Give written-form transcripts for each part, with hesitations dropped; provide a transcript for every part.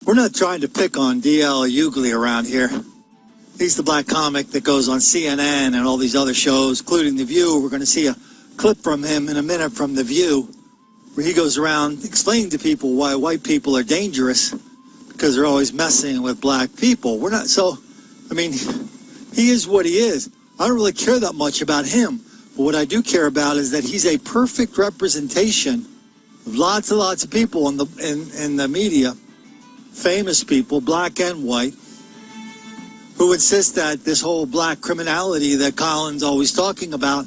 We're not trying to pick on D.L. Hughley around here. He's the black comic that goes on CNN and all these other shows, including The View. We're going to see a clip from him in a minute from The View, where he goes around explaining to people why white people are dangerous because they're always messing with black people. We're not, so, I mean, he is what he is. I don't really care that much about him, but what I do care about is that he's a perfect representation of lots and lots of people in the media, famous people, black and white, who insist that this whole black criminality that Colin's always talking about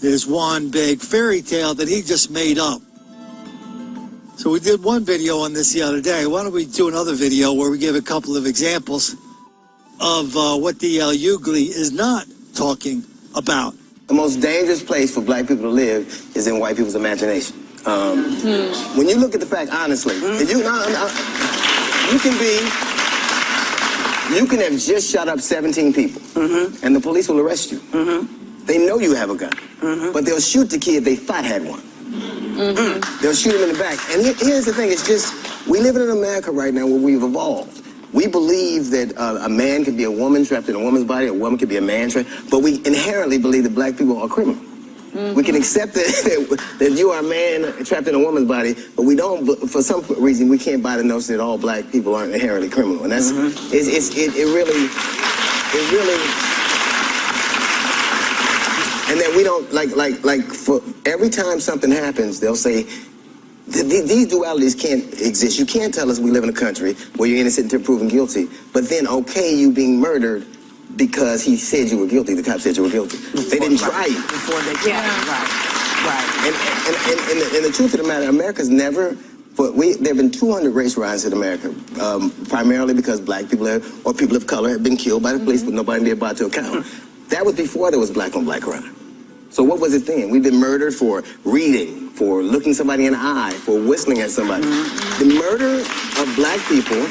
is one big fairy tale that he just made up. So we did one video on this the other day. Why don't we do another video where we give a couple of examples of what D.L. Hughley is not talking about. The most dangerous place for black people to live is in white people's imagination. When you look at the fact, honestly, if you can have just shot up 17 people, and the police will arrest you. They know you have a gun, but they'll shoot the kid they thought had one. They'll shoot him in the back. And here's the thing, it's just, we live in America right now where we've evolved. We believe that a man can be a woman trapped in a woman's body, a woman can be a man trapped, but we inherently believe that black people are criminal. We can accept that you are a man trapped in a woman's body, but we don't, for some reason, we can't buy the notion that all black people aren't inherently criminal. And that's, it really, and then we don't, like for every time something happens, they'll say, these dualities can't exist. You can't tell us we live in a country where you're innocent until proven guilty, but then okay you being murdered because he said you were guilty, the cops said you were guilty. They didn't try you. Before they tried you. Right. And the truth of the matter, America's never, there have been 200 race riots in America, primarily because black people or people of color have been killed by the police, but nobody did brought to account. That was before there was black on black crime. So what was it then? We've been murdered for reading, for looking somebody in the eye, for whistling at somebody. The murder of black people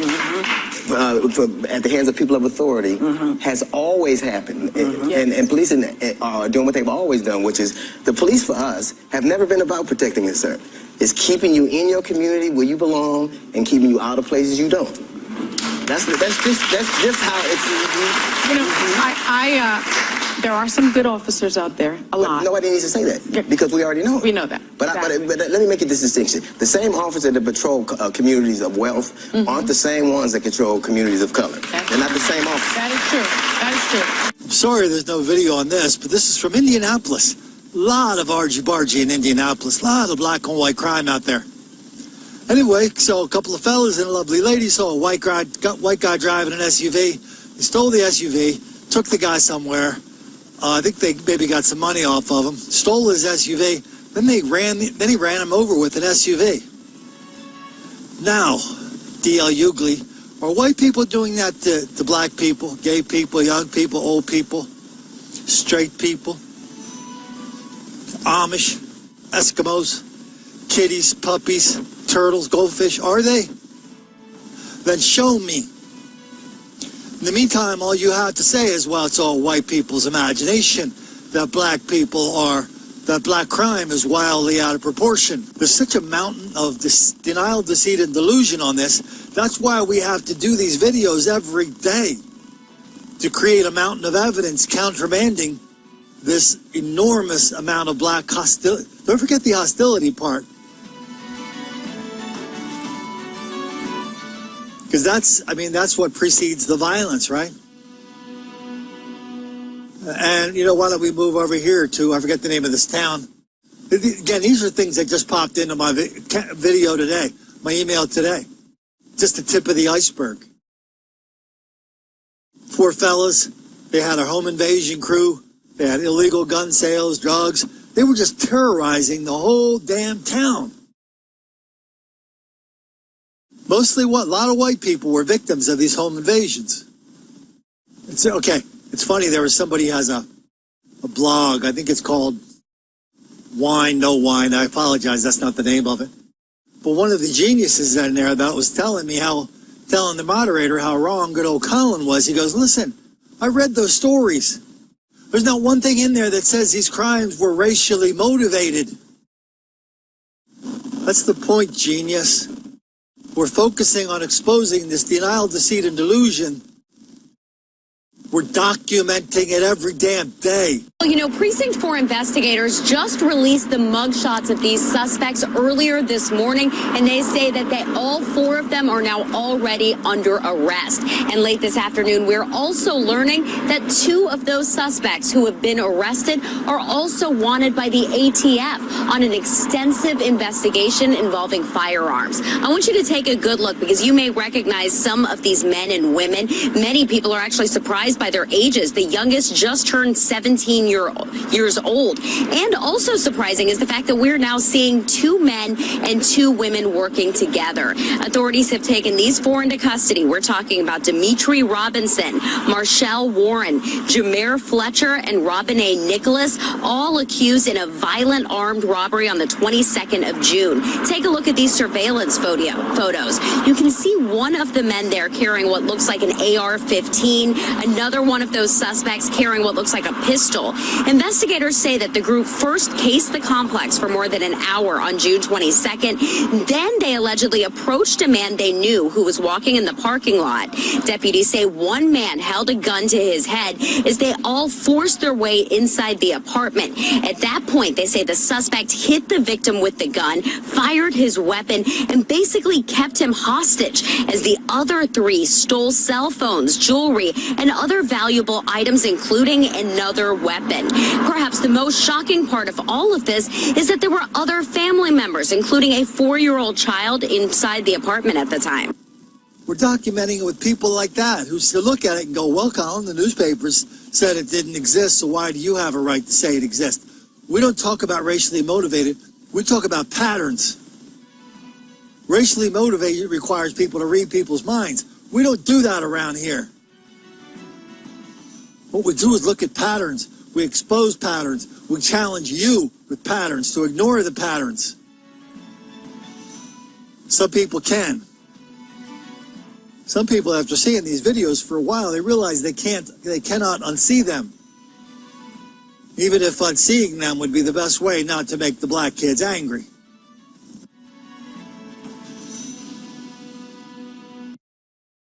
at the hands of people of authority has always happened. And police are doing what they've always done, which is the police for us have never been about protecting and serving. It's keeping you in your community where you belong and keeping you out of places you don't. That's just how it's. You know, there are some good officers out there, a lot. Nobody needs to say that because we already know. We know that. But let me make it this distinction. The same officers that patrol communities of wealth aren't the same ones that control communities of color. They're not the same officers. That is true. That is true. I'm sorry there's no video on this, but this is from Indianapolis. A lot of argy-bargy in Indianapolis. A lot of black on white crime out there. Anyway, so a couple of fellas and a lovely lady saw a white guy driving an SUV. He stole the SUV, took the guy somewhere. I think they maybe got some money off of him. Stole his SUV. Then he ran him over with an SUV. Now, D.L. Hughley, are white people doing that to black people, gay people, young people, old people, straight people, Amish, Eskimos, kitties, puppies, turtles, goldfish? Are they? Then show me. In the meantime, all you have to say is, well, it's all white people's imagination that black crime is wildly out of proportion. There's such a mountain of denial, deceit, and delusion on this. That's why we have to do these videos every day, to create a mountain of evidence countermanding this enormous amount of black hostility. Don't forget the hostility part. Because that's what precedes the violence, right? And, why don't we move over here to, I forget the name of this town. Again, these are things that just popped into my video today, my email today. Just the tip of the iceberg. 4 fellas, they had a home invasion crew. They had illegal gun sales, drugs. They were just terrorizing the whole damn town. Mostly a lot of white people were victims of these home invasions. It's funny, there was somebody who has a blog, I think it's called Wine, No Wine. I apologize, that's not the name of it. But one of the geniuses in there that was telling the moderator how wrong good old Colin was. He goes, listen, I read those stories. There's not one thing in there that says these crimes were racially motivated. That's the point, genius. We're focusing on exposing this denial, deceit, and delusion. We're documenting it every damn day. Well, you know, Precinct 4 investigators just released the mugshots of these suspects earlier this morning, and they say that all 4 of them are now already under arrest. And late this afternoon, we're also learning that 2 of those suspects who have been arrested are also wanted by the ATF on an extensive investigation involving firearms. I want you to take a good look because you may recognize some of these men and women. Many people are actually surprised by their ages. The youngest just turned 17 years old. And also surprising is the fact that we're now seeing 2 men and 2 women working together. Authorities have taken these 4 into custody. We're talking about Dimitri Robinson, Marshall Warren, Jameer Fletcher, and Robin A. Nicholas, all accused in a violent armed robbery on the 22nd of June. Take a look at these surveillance photos. You can see one of the men there carrying what looks like an AR-15, another one of those suspects carrying what looks like a pistol. Investigators say that the group first cased the complex for more than an hour on June 22nd. Then they allegedly approached a man they knew who was walking in the parking lot. Deputies say one man held a gun to his head as they all forced their way inside the apartment. At that point, they say the suspect hit the victim with the gun, fired his weapon, and basically kept him hostage as the other 3 stole cell phones, jewelry, and other valuable items, including another weapon. Perhaps the most shocking part of all of this is that there were other family members, including a 4-year-old child inside the apartment at the time. We're documenting it with people like that who still look at it and go, well, Colin, the newspapers said it didn't exist, so why do you have a right to say it exists? We don't talk about racially motivated. We talk about patterns. Racially motivated requires people to read people's minds. We don't do that around here. What we do is look at patterns. We expose patterns. We challenge you with patterns to ignore the patterns. Some people can. Some people, after seeing these videos for a while, they realize they cannot unsee them. Even if unseeing them would be the best way not to make the black kids angry.